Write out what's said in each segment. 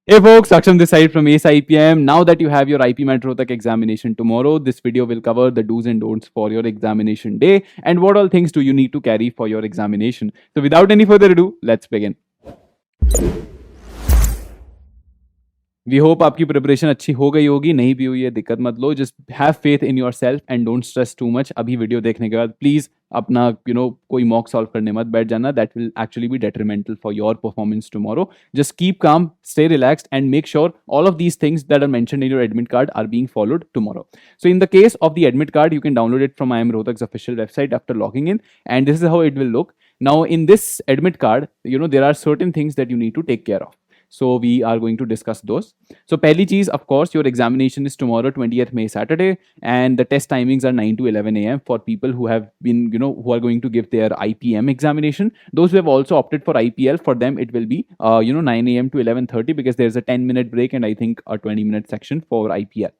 Hey folks, Saksham this side from AceIPM. Now that you have your IIM Rohtak examination tomorrow, this video will cover the do's and don'ts for your examination day and what all things do you need to carry for your examination. So without any further ado, let's begin. We hope आपकी preparation अच्छी हो गई होगी, नहीं भी हुई है दिक्कत मत लो, just have faith in yourself and don't stress too much. अभी वीडियो देखने के बाद प्लीज अपना कोई मॉक सॉल्व करने मत बैठ जाना. That will actually B detrimental for your performance tomorrow. Just keep calm, stay relaxed and make sure all of these things that are mentioned in your admit card are being followed tomorrow. So in the case of the admit card, you can download it from IIM Rohtak's official website after logging in, and this is how it will look. Now in this admit card, there are certain things that you need to take care of. So we are going to discuss those. So pehli cheez, of course, your examination is tomorrow, 20th May, Saturday, and the test timings are 9 to 11 a.m. for people who have been, who are going to give their IPM examination. Those who have also opted for IPL, for them it will be, 9 a.m. to 11:30 because there's a 10-minute break and I think a 20-minute section for IPL.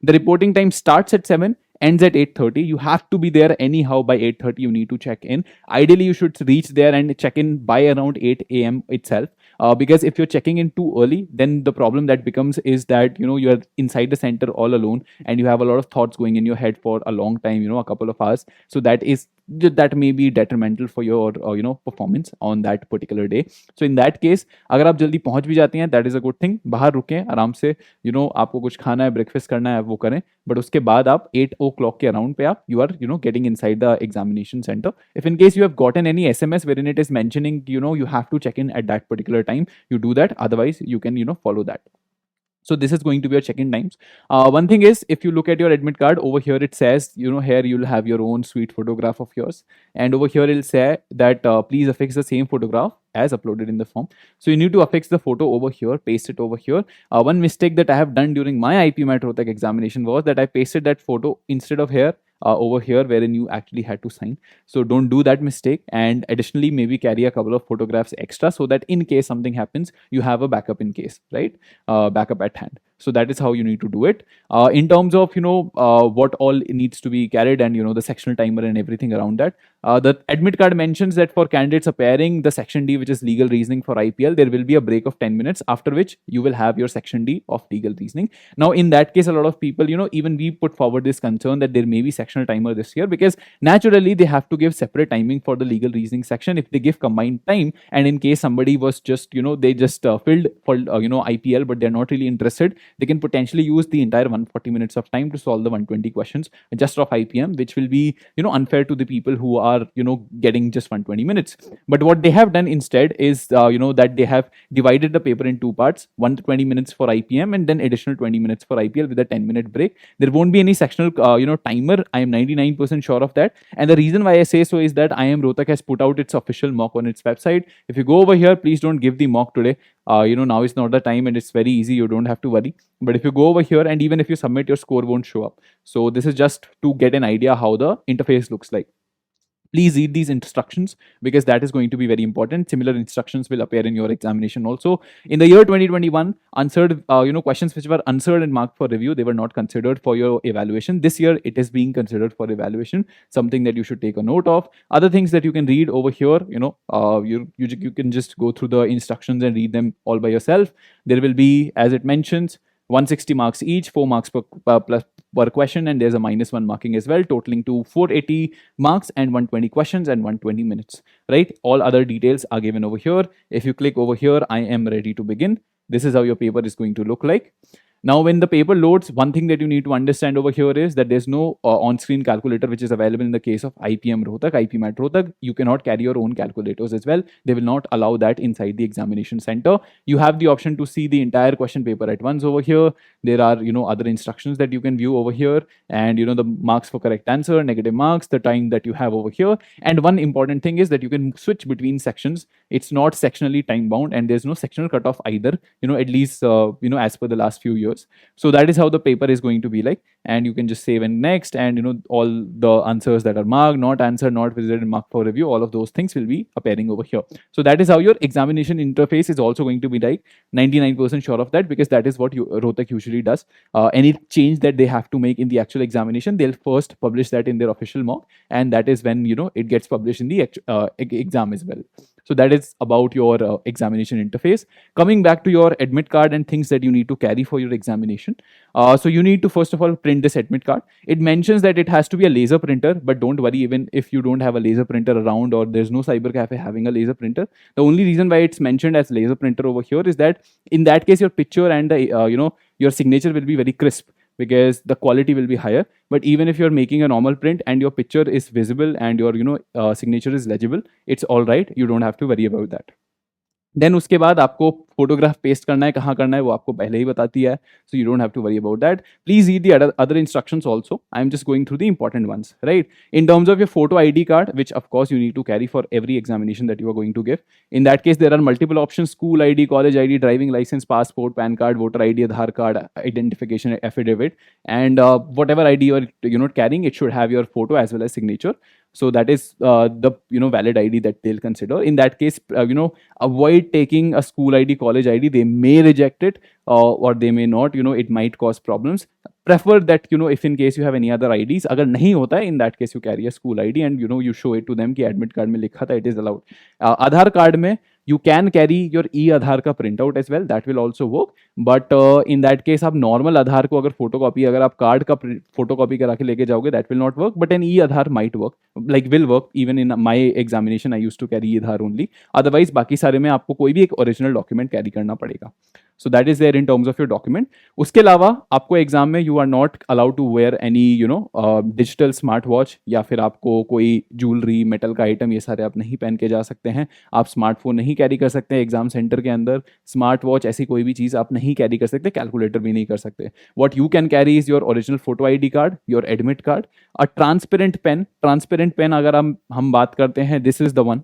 The reporting time starts at 7, ends at 8:30. You have to be there anyhow by 8:30. You need to check in. Ideally, you should reach there and check in by around 8 a.m. itself. Because if you're checking in too early, then the problem that becomes is that you're inside the center all alone and you have a lot of thoughts going in your head for a long time, a couple of hours. So that may be detrimental for your performance on that particular day. So in that case, अगर आप जल्दी पहुंच भी जाती हैं, that is a good thing. बाहर रुकें आराम से, आपको कुछ खाना है, ब्रेकफास्ट करना है, वो करें. बट उसके बाद आप 8 o'clock के अराउंड पे आप you are getting inside the examination center. If in case you have gotten any SMS wherein it is mentioning you have to check in at that particular time, you do that. Otherwise you can follow that. So this is going to be your check-in times. One thing is, if you look at your admit card over here, it says here you'll have your own sweet photograph of yours, and over here it'll say that please affix the same photograph as uploaded in the form. So you need to affix the photo over here, paste it over here. One mistake that I have done during my IIM Rohtak examination was that I pasted that photo instead of here, over here wherein you actually had to sign. So don't do that mistake, and additionally maybe carry a couple of photographs extra so that in case something happens, you have a backup in case, right? Backup at hand. So that is how you need to do it. In terms of what all needs to be carried and the sectional timer and everything around that, the admit card mentions that for candidates appearing the section D, which is legal reasoning for IPL, there will be a break of 10 minutes, after which you will have your section D of legal reasoning. Now in that case, a lot of people, even we put forward this concern that there may be sectional timer this year, because naturally they have to give separate timing for the legal reasoning section. If they give combined time, and in case somebody was just they just filled for IPL but they're not really interested, they can potentially use the entire 140 minutes of time to solve the 120 questions just of IPM, which will be unfair to the people who are getting just 120 minutes. But what they have done instead is that they have divided the paper in two parts, 120 minutes for IPM and then additional 20 minutes for IPL with a 10-minute break. There won't be any sectional timer. I am 99% sure of that. And the reason why I say so is that IIM Rohtak has put out its official mock on its website. If you go over here, please don't give the mock today. Now is not the time and it's very easy. You don't have to worry. But if you go over here and even if you submit, your score won't show up. So this is just to get an idea how the interface looks like. Please read these instructions because that is going to be very important. Similar instructions will appear in your examination also. In the year 2021, answered questions which were answered and marked for review, they were not considered for your evaluation. This year it is being considered for evaluation, something that you should take a note of. Other things that you can read over here, you can just go through the instructions and read them all by yourself. There will be, as it mentions, 160 marks each, 4 marks per question, and there's a -1 marking as well, totaling to 480 marks and 120 questions and 120 minutes, right? All other details are given over here. If you click over here, I am ready to begin. This is how your paper is going to look like. Now, when the paper loads, one thing that you need to understand over here is that there's no on-screen calculator which is available in the case of IIM Rohtak, IIM Rohtak. You cannot carry your own calculators as well. They will not allow that inside the examination center. You have the option to see the entire question paper at once over here. There are, other instructions that you can view over here, and, the marks for correct answer, negative marks, the time that you have over here. And one important thing is that you can switch between sections. It's not sectionally time bound, and there's no sectional cutoff either, at least, as per the last few years. So that is how the paper is going to be like, and you can just save and next, and all the answers that are marked, not answered, not visited, and marked for review, all of those things will be appearing over here. So that is how your examination interface is also going to be like. 99% sure of that, because that is what Rohtak usually does. Any change that they have to make in the actual examination, they'll first publish that in their official mock, and that is when it gets published in the exam as well. So that is about your examination interface. Coming back to your admit card and things that you need to carry for your examination. So you need to first of all print this admit card. It mentions that it has to be a laser printer, but don't worry, even if you don't have a laser printer around or there's no cyber cafe having a laser printer, the only reason why it's mentioned as laser printer over here is that in that case your picture and the your signature will be very crisp because the quality will be higher. But even if you're making a normal print and your picture is visible and your signature is legible, it's all right, you don't have to worry about that. Then उसके बाद आपको photograph paste करना है, कहाँ करना है वो आपको पहले ही बताती है, so you don't have to worry about that. Please read the other instructions also. I am just going through the important ones, right? In terms of your photo ID card, which of course you need to carry for every examination that you are going to give. In that case, there are multiple options: school ID, college ID, driving license, passport, PAN card, voter ID, Aadhaar card, identification affidavit, and whatever ID you're not carrying, it should have your photo as well as signature. So that is the valid ID that they'll consider. In that case, avoid taking a school ID, college ID. They may reject it or they may not. It might cause problems. Prefer that if in case you have any other IDs, अगर नहीं होता है, in that case you carry a school ID and you show it to them कि admit card में लिखा था, it is allowed. Aadhaar card में you can carry your e-Aadhaar का printout as well, that will also work. But in that case आप normal आधार को अगर photocopy, अगर आप कार्ड का photocopy करा के लेके जाओगे, that will not work. But an e-Aadhaar might work, like will work. Even in my examination I used to carry e-Aadhaar only. Otherwise बाकी सारे में आपको कोई भी एक original document carry करना पड़ेगा. So that is there in terms of your document. उसके अलावा आपको एग्जाम में you are not allowed to wear any digital smart watch या फिर आपको कोई ज्वेलरी, मेटल का आइटम, ये सारे आप नहीं पहन के जा सकते हैं. आप स्मार्टफोन नहीं कैरी कर सकते एग्जाम सेंटर के अंदर. स्मार्ट वॉच ऐसी कोई भी चीज़ आप नहीं कैरी कर सकते. कैलकुलेटर भी नहीं कर सकते. What you can carry is your original photo ID card, your admit card, a transparent pen. Transparent pen अगर हम बात करते हैं, this is the one,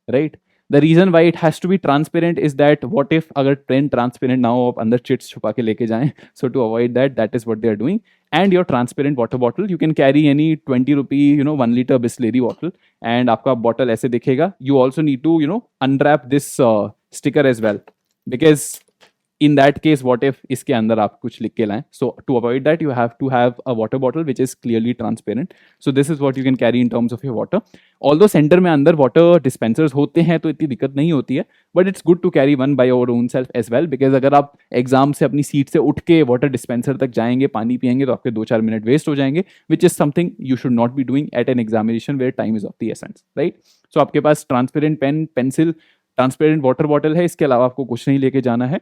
right? The reason why it has to be transparent is that what if अगर pen transparent ना हो, आप अंदर चिट्स छुपा के लेके जाएं. So to avoid that, that is what they are doing. And your transparent water bottle, you can carry any 20 rupee 1 liter Bisleri bottle and आपका bottle ऐसे दिखेगा. You also need to unwrap this sticker as well, because in that case what if इसके अंदर आप कुछ लिख के लाएं. So to avoid that, you have to have a water bottle which is clearly transparent. So this is what you can carry in terms of your water. Although centre में अंदर water dispensers होते हैं तो इतनी दिक्कत नहीं होती है, but it's good to carry one by your own self as well, because अगर आप एग्जाम से अपनी सीट से उठ के वाटर डिस्पेंसर तक जाएंगे, पानी पियेंगे, तो आपके 2-4 मिनट वेस्ट हो जाएंगे, which is something you should not be doing at an examination where time is of the essence, right? So आपके पास transparent pen, pencil, transparent water bottle है. इसके अलावा आपको कुछ नहीं लेके जाना है.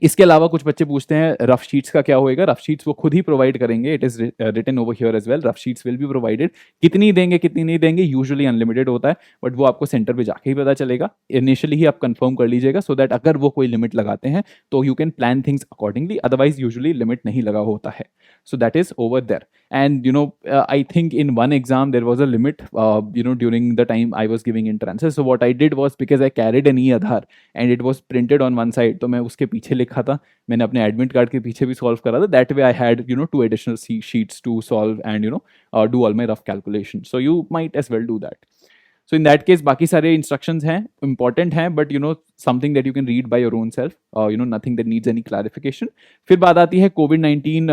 इसके अलावा कुछ बच्चे पूछते हैं रफ शीट्स का क्या होएगा. रफ शीट्स वो खुद ही प्रोवाइड करेंगे. It is written over here as well. Rough sheets will be provided. कितनी देंगे कितनी नहीं देंगे, यूजुअली अनलिमिटेड होता है, बट वो आपको सेंटर पे जाके ही पता चलेगा. इनिशियली ही आप कंफर्म कर लीजिएगा, सो दैट अगर वो कोई लिमिट लगाते हैं तो you can plan things accordingly. Otherwise usually limit नहीं लगा होता है. So that is over there. And I think in one exam there was a limit during the time I was giving entrances. So what I did was, because I carried an e-Aadhaar and it was printed on one side, तो मैं उसके पीछे लिखा था, मैंने अपने admit card के पीछे भी सॉल्व करा था. That way I had 2 additional sheets to solve and do all my rough calculations. So you might as well do that. So in that case बाकी सारे instructions हैं, important हैं, but something that you can read by your own self. Nothing that needs any clarification. फिर बात आती है COVID-19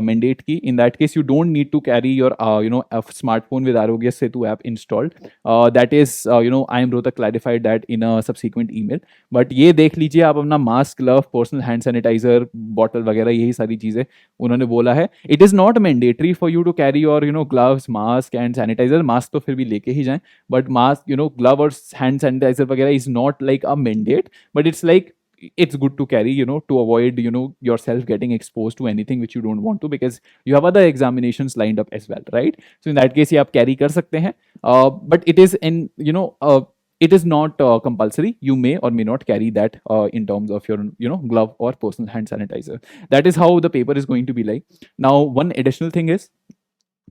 mandate की. In that case you don't need to carry your a smartphone with Arogya Setu app installed. That is IIM Rohtak clarified that in a subsequent email. But ये देख लीजिए आप अपना mask, glove, personal hand sanitiser, bottle वगैरह, यही सारी चीज़ें उन्होंने बोला है. It is not mandatory for you to carry your gloves, mask and sanitiser. Mask तो फिर भी लेके ही जाएं, but mask, glove or hand sanitizer वगैरह is not like a mandate, but it's like it's good to carry, to avoid, yourself getting exposed to anything which you don't want to, because you have other examinations lined up as well, right? So in that case, ये आप carry कर सकते हैं, but it is in, it is not compulsory. You may or may not carry that in terms of your, glove or personal hand sanitizer. That is how the paper is going to be like. Now, one additional thing is,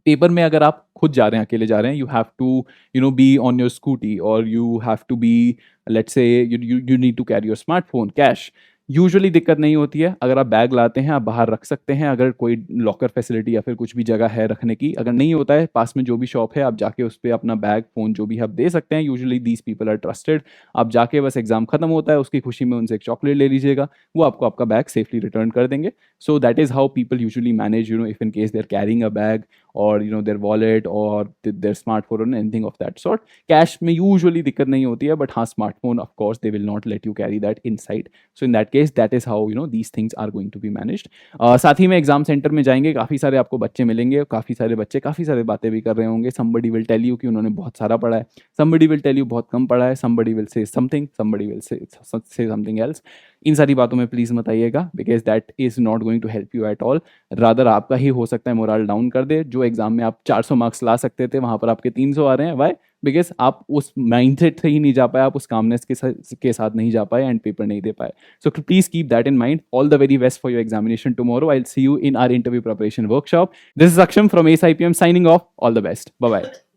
paper में अगर आप खुद जा रहे हैं, अकेले जा रहे हैं, you have to be on your scooty, और you have to be, let's say you need to carry your smartphone, cash. Usually दिक्कत नहीं होती है। अगर आप बैग लाते हैं आप बाहर रख सकते हैं, अगर कोई लॉकर फैसिलिटी या फिर कुछ भी जगह है रखने की। अगर नहीं होता है, पास में जो भी शॉप है आप जाके उस पर अपना बैग फ़ोन जो भी आप दे सकते हैं। Usually these people are trusted. आप जाके बस एग्जाम खत्म होता है उसकी खुशी में उनसे एक चॉकलेट ले लीजिएगा, वो आपको आपका बैग सेफली रिटर्न कर देंगे। So that is how people usually manage, if in case they are carrying a bag और their wallet or their smartphone or anything of that sort. Cash में यूजुअली दिक्कत नहीं होती है, बट हाँ smartphone of course they will not let you carry that inside. So in that case that is how these things are going to be managed. साथ ही में exam centre में जाएंगे, काफ़ी सारे आपको बच्चे मिलेंगे, काफ़ी सारे बच्चे काफ़ी सारे बातें भी कर रहे होंगे। somebody will tell you कि उन्होंने बहुत सारा पढ़ा है, somebody will tell you बहुत कम पढ़ा है, somebody will say something, somebody will say something else। इन सारी बातों में प्लीज़ मत आइएगा, because that is not going to help you at all. Rather आपका ही हो सकता है मोरल डाउन कर दे। जो एग्जाम में आप 400 मार्क्स ला सकते थे वहाँ पर आपके 300 आ रहे हैं, वाई? बिकॉज आप उस माइंडसेट से ही नहीं जा पाए, आप उस कामनेस के साथ नहीं जा पाए एंड पेपर नहीं दे पाए। So please keep that in mind. All the very best for your examination tomorrow. I will see you in our interview preparation workshop. This is Aksham from AceIPM signing off. All the best. Bye bye.